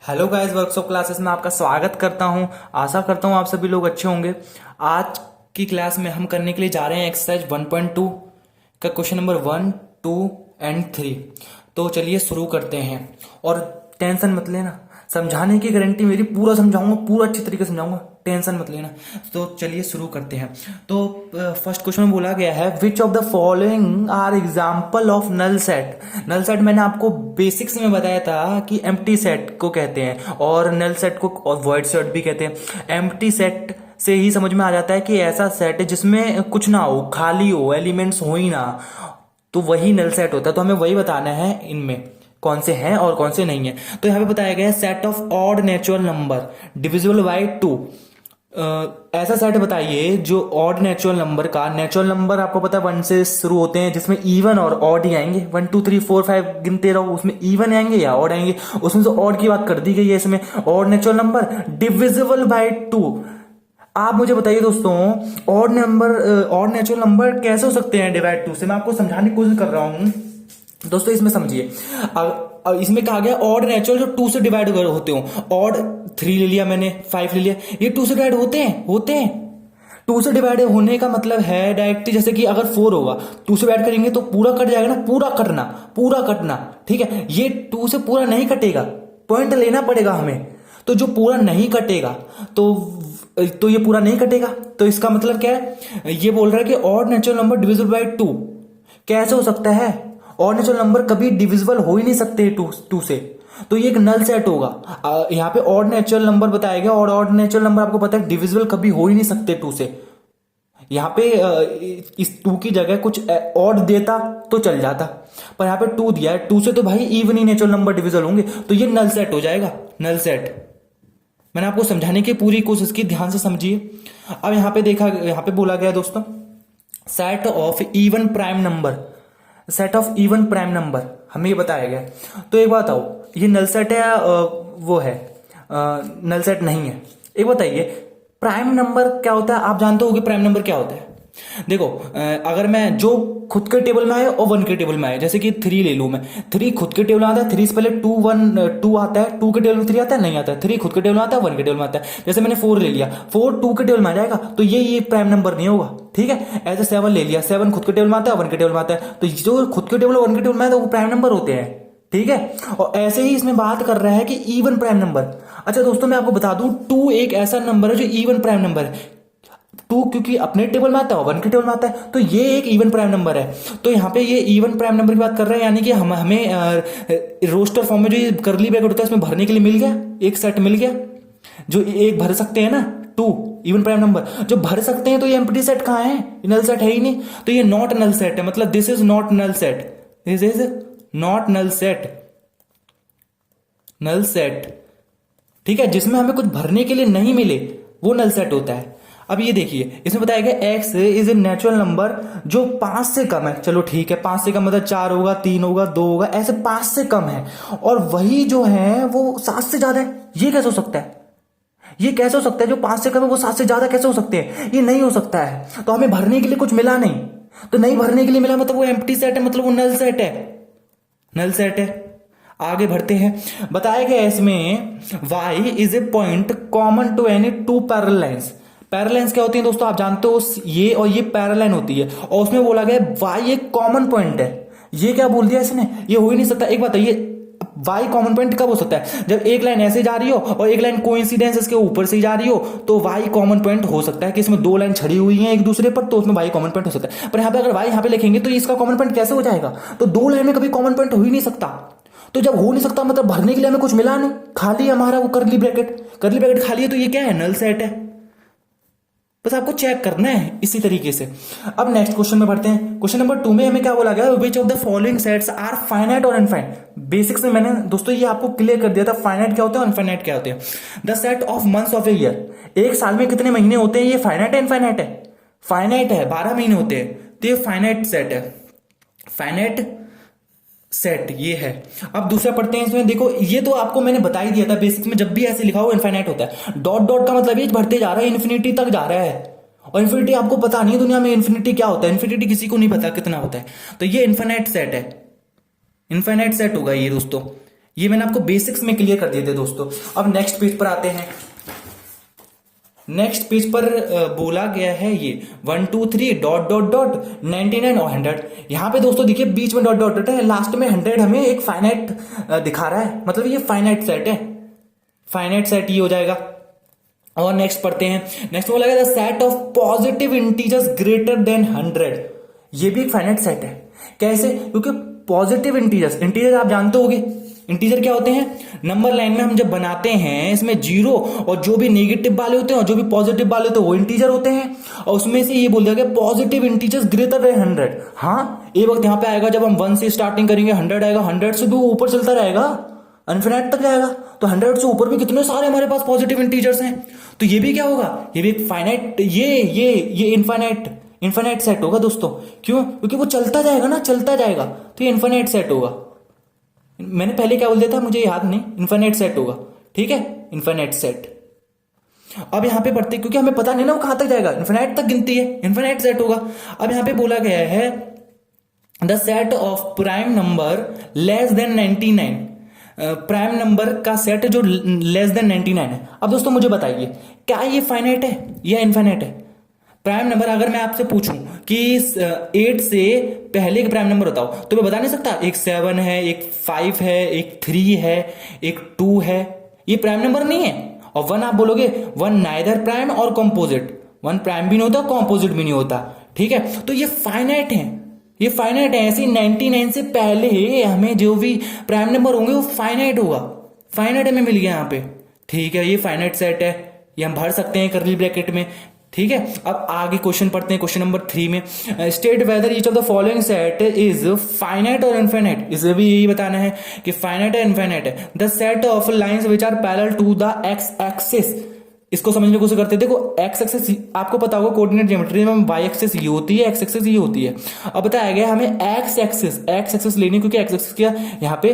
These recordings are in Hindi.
हेलो गाइस, वर्कशॉप क्लासेस में आपका स्वागत करता हूं। आशा करता हूं आप सभी लोग अच्छे होंगे। आज की क्लास में हम करने के लिए जा रहे हैं एक्सरसाइज 1.2 का क्वेश्चन नंबर 1, 2 एंड 3। तो चलिए शुरू करते हैं। और टेंशन मत लेना, समझाने की गारंटी मेरी, पूरा समझाऊंगा, पूरा अच्छी तरीके से समझाऊंगा, टेंशन मत लेना। तो चलिए शुरू करते हैं। तो फर्स्ट क्वेश्चन में बोला गया है which of the following are example of null set. Null set मैंने आपको बेसिक्स में बताया था कि एम्प्टी सेट को कहते हैं और नल सेट को वॉइड सेट भी कहते हैं। एम्प्टी सेट से ही समझ में आ जाता है कि ऐसा सेट है जिसमें कुछ ना हो, खाली हो, एलिमेंट्स हो ही ना, तो वही नल सेट होता है। तो हमें वही बताना है इनमें कौन से हैं और कौन से नहीं है। तो यहाँ पे बताया गया है set of odd natural number divisible by 2। ऐसा सेट बताइए जो ऑड नेचुरल नंबर का, नेचुरल नंबर आपको पता है 1 से शुरू होते हैं, जिसमें इवन और ऑड ही आएंगे। 1 2 3 4 5 गिनते रहो, उसमें इवन आएंगे या ऑड आएंगे। उसमें से ऑड की बात कर दी गई है इसमें। Odd natural number divisible by 2। आप मुझे बताइए दोस्तों, odd number, odd natural number कैसे हो सकते हैं डिवाइड 2 से? मैं आपको समझाने की कोशिश कर रहा हूं दोस्तों। इसमें समझिए, अब इसमें कहा गया ऑड नेचुरल जो 2 से डिवाइड होते हो। ऑड 3 ले लिया मैंने, 5 ले लिया, ये 2 से डिवाइड होते हैं। 2 से डिवाइड होने का मतलब है डायरेक्टली, जैसे कि अगर 4 होगा, 2 से डिवाइड करेंगे तो पूरा कट जाएगा ना, पूरा कटना। ठीक है, ये 2 से पूरा नहीं कटेगा, पॉइंट लेना पड़ेगा हमें। तो जो पूरा नहीं कटेगा तो ये पूरा नहीं कटेगा। तो इसका मतलब क्या है? ये बोल रहा है कि odd natural number divisible by 2 कैसे हो सकता है? ऑड नेचुरल नंबर कभी डिविजिबल हो ही नहीं सकते 2 से, तो ये एक नल सेट होगा। यहाँ पे ऑड नेचुरल नंबर बताया गया, और ऑड नेचुरल नंबर आपको पता है डिविजिबल कभी हो ही नहीं सकते 2 से। यहाँ पे इस 2 की जगह कुछ ऑड देता तो चल जाता, पर यहाँ पे 2 दिया है। 2 से तो भाई even he natural number divisible होंगे, तो ये नल सेट हो जाएगा, नल सेट। मैंने आपको समझाने की पूरी कोशिश की, ध्यान से समझिए। अब यहाँ पे देखा, यहाँ पे बोला गया दोस्तों set of even prime number, set of even prime number हमें ये बताया गया। तो एक बात आओ, ये नल सेट है या वो है नल सेट नहीं है? एक बताइए, प्राइम नंबर क्या होता है? आप जानते हो कि प्राइम नंबर क्या होता है? देखो, अगर मैं जो खुद के टेबल में आए और 1 के टेबल में आए, जैसे कि 3 ले लू मैं, 3 खुद के टेबल में आता है, 3 से पहले 2 1 2 आता है, 2 के टेबल में 3 आता है, नहीं आता है। 3 खुद के टेबल में आता है, 1 के टेबल में आता है। जैसे मैंने 4 ले लिया, 4 2 के टेबल में आ जाएगा, तो ये प्राइम नंबर नहीं होगा। ठीक है, ऐसे 7 ले लिया, 7 खुद के टेबल में आता है, 1 के टेबल में आता है, तो जो खुद के टेबल और 1 के टेबल में आता है वो प्राइम नंबर होते हैं। ठीक है, और ऐसे ही इसमें बात कर रहा है कि इवन प्राइम नंबर। अच्छा दोस्तों, मैं आपको बता दूं 2 एक ऐसा नंबर है जो इवन प्राइम नंबर है। 2 क्योंकि अपने टेबल में आता है, 1 के टेबल में आता है, तो ये एक इवन प्राइम नंबर है। तो यहाँ पे ये इवन प्राइम नंबर की बात कर रहे हैं, यानी कि हमें रोस्टर फॉर्म में जो ये करली ब्रैकेट होता है इसमें भरने के लिए मिल गया, एक सेट मिल गया जो एक भर सकते हैं ना। 2 इवन प्राइम नंबर जो भर सकते हैं, तो ये एम्प्टी सेट कहाँ है? नल सेट है ही नहीं, तो ये नॉट नल सेट है। मतलब this is not null set, this is not null set, null set. ठीक है, जिसमें हमें कुछ भरने के लिए नहीं मिले वो नल सेट होता है। अब ये देखिए, इसमें बताया गया x is a natural number जो 5 से कम है। चलो ठीक है, 5 से कम मतलब 4 होगा, 3 होगा, 2 होगा, ऐसे 5 से कम है, और वही जो है वो 7 से ज्यादा है। ये कैसे हो सकता है? ये कैसे हो सकता है? जो 5 से कम है वो 7 से ज्यादा कैसे हो सकते हैं? ये नहीं हो सकता है। तो हमें भरने के लिए कुछ मिला नहीं, तो नहीं भरने के लिए मिला मतलब वो एम्प्टी सेट है, मतलब वो नल सेट है, नल सेट है। आगे बढ़ते हैं। बताया गया इसमें y is a point common to any 2 parallel lines. Parallel lines क्या होती है दोस्तों? आप जानते हो, ये और ये पैरेलल लाइन होती है, और उसमें बोला गया y एक कॉमन पॉइंट है। ये क्या बोल दिया इसने? ये हो ही नहीं सकता। एक बात है, ये y कॉमन पॉइंट कब हो सकता है? जब एक लाइन ऐसे जा रही हो और एक लाइन कोइंसिडेंस इसके ऊपर से जा रही हो, तो y कॉमन पॉइंट हो सकता है कि इसमें 2 लाइन छड़ी हुई हैं एक दूसरे पर, तो उसमें y कॉमन पॉइंट हो सकता है। पर यहाँ पे अगर y यहाँ पे लिखेंगे तो इसका कॉमन पॉइंट कैसे हो जाएगा? तो 2 लाइन में कभी कॉमन पॉइंट हो ही नहीं सकता। तो जब हो नहीं सकता मतलब भरने के लिए हमें कुछ मिला नहीं, खाली हमारा वो करली ब्रैकेट खाली है, तो ये क्या है? नल सेट है। बस आपको चेक करना है इसी तरीके से। अब नेक्स्ट क्वेश्चन में बढ़ते हैं। क्वेश्चन नंबर 2 में हमें क्या बोला गया? Which of the following sets are finite और इनफाइनाइट। बेसिक्स में मैंने दोस्तों ये आपको क्लियर कर दिया था, फाइनाइट क्या होता है और इनफाइनाइट क्या होते हैं। The set of months of a year, एक साल में कितने महीने होते हैं? ये फाइनाइट है इनफाइनाइट है? फाइनाइट है, 12 महीने होते हैं, तो ये फाइनाइट सेट है, फाइनाइट सेट ये है। अब दूसरा पढ़ते हैं। इसमें देखो, ये तो आपको मैंने बता ही दिया था बेसिक्स में, जब भी ऐसे लिखा हो इनफाइनाइट होता है। डॉट डॉट का मतलब ये बढ़ते जा रहा है, इन्फिनिटी तक जा रहा है, और इन्फिनिटी आपको पता नहीं दुनिया में इन्फिनिटी क्या होता है, इन्फिनिटी किसी को नहीं पता कितना होता है। तो ये इनफाइनाइट सेट है, इनफाइनाइट सेट होगा ये दोस्तों। ये मैंने आपको बेसिक्स में क्लियर कर दिए थे दोस्तों। अब नेक्स्ट पेज पर आते हैं। नेक्स्ट पेज पर बोला गया है ये 1 2 3 डॉट डॉट डॉट 99 और 100। यहां पे दोस्तों देखिए बीच में डॉट डॉट डॉट है, लास्ट में 100 हमें एक फाइनाइट दिखा रहा है, मतलब ये फाइनाइट सेट है, फाइनाइट सेट ये हो जाएगा। और नेक्स्ट पढ़ते हैं। नेक्स्ट बोला गया set of positive integers greater than 100। ये भी एक फाइनाइट सेट है। कैसे? क्योंकि पॉजिटिव इंटीजर्स, इंटीजर आप जानते होगे इंटीजर क्या होते हैं, नंबर लाइन में हम जब बनाते हैं इसमें जीरो और जो भी नेगेटिव वाले होते हैं और जो भी पॉजिटिव वाले होते हैं वो इंटीजर होते हैं। और उसमें से ये बोल दिया गया पॉजिटिव इंटीजर्स ग्रेटर देन 100। हाँ, एक वक्त यहां पे आएगा जब हम 1 से स्टार्टिंग करेंगे, 100 आएगा, 100 से भी ऊपर चलता रहेगा, इनफिनिट तक जाएगा। तो 100 से ऊपर भी कितने सारे हमारे पास पॉजिटिव इंटीजर्स हैं। तो ये भी क्या होगा, ये भी एक फाइनाइट, ये इनफाइनाइट सेट होगा दोस्तों। क्यों? क्योंकि वो चलता जाएगा ना, चलता जाएगा, तो ये इनफाइनाइट सेट होगा। मैंने पहले क्या बोल दिया था मुझे याद नहीं, इनफाइनाइट सेट होगा, ठीक है, इनफाइनाइट सेट। अब यहां पे पढ़ते, क्योंकि हमें पता नहीं ना वो कहां तक जाएगा, इनफाइनाइट तक गिनती है, इनफाइनाइट सेट होगा। अब यहां पे बोला गया है the set of prime number less than 99, prime number का सेट जो लेस देन 99 है। अब दोस्तों मुझे बताइए क्या ये फाइनाइट है या इनफाइनाइट है? प्राइम नंबर अगर मैं आपसे पूछूं कि 8 से पहले का प्राइम नंबर बताओ तो मैं बता नहीं सकता। एक 7 है, एक 5 है, एक 3 है, एक 2 है, ये प्राइम नंबर नहीं है। और 1 आप बोलोगे 1 नाइदर प्राइम और कॉम्पोजिट, 1 प्राइम भी नहीं होता, कॉम्पोजिट भी नहीं होता, ठीक है। तो ये फाइनाइट है, ये फाइनाइट है। ऐसे 99 से पहले हमें जो भी प्राइम नंबर होंगे वो फाइनाइट होगा, फाइनाइट हमें मिल गया यहाँ पे, ठीक है। ये फाइनाइट सेट है, ये हम भर सकते हैं कर्ली ब्रैकेट में, ठीक है। अब आगे क्वेश्चन पढ़ते हैं, क्वेश्चन नंबर 3 में state whether each of the following set is finite और इनफाइनाइट। इसे भी यही बताना है कि फाइनाइट है इनफाइनाइट है। The set of lines which are parallel to the x axis, इसको समझने की कोशिश करते हैं। देखो एक्स एक्सिस आपको पता होगा कोऑर्डिनेट ज्योमेट्री में वाई एक्सिस ये होती है, एक्स एक्सिस ये होती है। अब बताया गया हमें एक्स एक्सिस लेनी, क्योंकि एक्स एक्सिस का यहाँ पे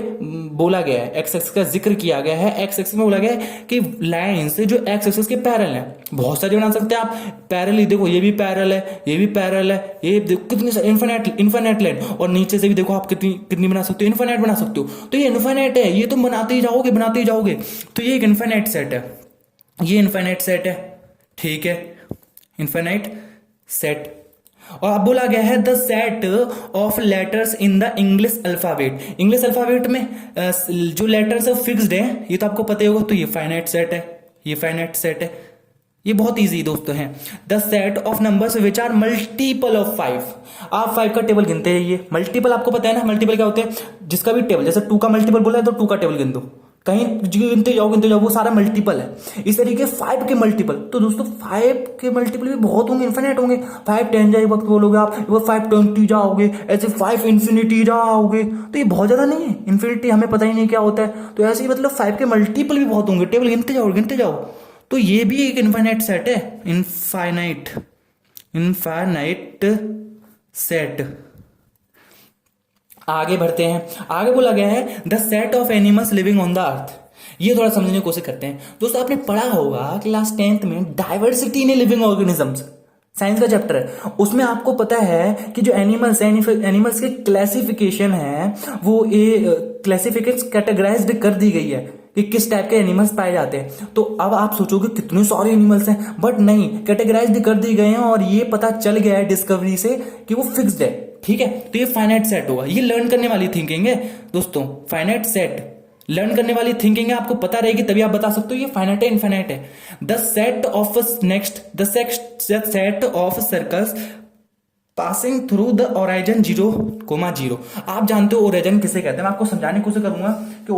बोला गया है, एक्स एक्सिस का जिक्र किया गया है। एक्स एक्सिस में बोला गया है कि लाइन से जो एक्स एक्सिस के पैरेलल है, बहुत सारे बना सकते हैं आप पैरेलल। देखो ये भी पैरेलल है, ये भी पैरेलल है, ये देखो कितनी इनफाइनाइट लाइन, और नीचे से भी देखो आप कितनी बना सकते हो, इनफाइनाइट बना सकते हो। तो ये इनफाइनाइट है, ये तुम बनाते ही जाओगे। तो ये एक इनफाइनाइट सेट है, ये इनफाइनाइट सेट है, ठीक है, इनफाइनाइट सेट। और अब बोला गया है the set of letters in the English alphabet. English alphabet में जो लेटर्स है फिक्स्ड है, ये तो आपको पता ही होगा। तो ये फाइनाइट सेट है, ये फाइनाइट सेट है, ये बहुत इजी दोस्तों है। The set of numbers which are multiple of 5। आप 5 का टेबल गिनते रहिए। मल्टीपल आपको पता है ना, मल्टीपल क्या होते हैं, जिसका भी टेबल, जैसे 2 का मल्टीपल बोला है तो 2 का टेबल गिन दो, कहीं गिनते जाओ वो सारा मल्टीपल है। इस तरीके 5 के मल्टीपल, तो दोस्तों 5 के मल्टीपल भी बहुत होंगे, इन्फिनिट होंगे। 5 10 जाए वक्त बोलोगे आप, 5 20 जाओगे, ऐसे 5 इंफिनिटी जाओगे, तो ये बहुत ज्यादा नहीं है। इन्फिनिटी हमें पता ही नहीं क्या होता है, तो ऐसे ही मतलब 5 के मल्टीपल भी बहुत होंगे, टेबल गिनते जाओ। तो ये भी एक इनफाइनाइट सेट है, इनफाइनाइट सेट। आगे बढ़ते हैं। आगे बोला गया है the set of animals living on the earth. ये थोड़ा समझने की कोशिश करते हैं दोस्तों। आपने पढ़ा होगा क्लास 10th में diversity in living organisms, science का चैप्टर है। उसमें आपको पता है कि जो एनिमल्स के क्लासिफिकेशन है वो क्लासिफिकेशन कैटेगराइज्ड कर दी गई है कि किस टाइप के एनिमल्स पाए जाते हैं। तो अब आप सोचोगे कितने सारे एनिमल्स हैं, बट नहीं, कैटेगराइज्ड कर दी गए हैं और ये पता चल गया है डिस्कवरी से कि वो फिक्स्ड है, ठीक है। तो ये फाइनाइट सेट होगा। ये लर्न करने वाली थिंकिंग है दोस्तों, फाइनाइट सेट लर्न करने वाली थिंकिंग है, आपको पता रहेगी तभी आप बता सकते हो ये फाइनाइट है इनफाइनाइट है। The set of circles passing through the origin 0,0। आप जानते हो ओराइजन किसे कहते हैं, मैं आपको समझाने की कोशिश करूंगा कि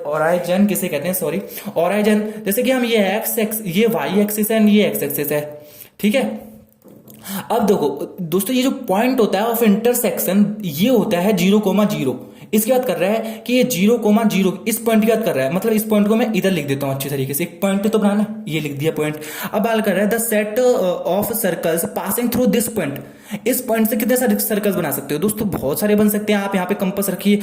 ओराइजन किसे कहते हैं। सॉरी, ओराइजन जैसे कि हम ये वाई एक्सिस है, ये एक्स एक्सिस है, ठीक है। अब देखो दोस्तों, ये जो पॉइंट होता है ऑफ इंटरसेक्शन ये होता है 0,0। इसकी बात कर रहा है कि ये 0,0 इस पॉइंट की बात कर रहा है। मतलब इस पॉइंट को मैं इधर लिख देता हूं अच्छी तरीके से, एक पॉइंट तो बनाना, ये लिख दिया पॉइंट। अब बात कर रहा है the set of circles passing through this point. इस पॉइंट से कितने सारे सर्कल्स बना सकते हो दोस्तों? बहुत सारे बन सकते हैं। आप यहाँ पे कंपास रखिए,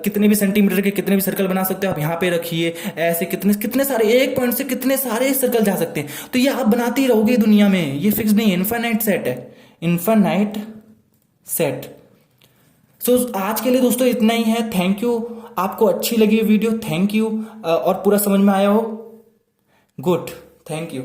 कितने भी सेंटीमीटर के कितने भी सर्कल बना सकते हो आप यहाँ पे रखिए। ऐसे कितने सारे, एक पॉइंट से कितने सारे सर्कल जा सकते हैं। तो ये आप बनाते ही रहोगे दुनिया में, ये फिक्स नहीं है, इनफाइनाइट सेट है, इनफाइनाइट सेट। सो आज के लिए दोस्तों इतना ही है। Thank you. आपको अच्छी लगी वीडियो, थैंक यू। और पूरा समझ में आया हो, गुड, थैंक यू।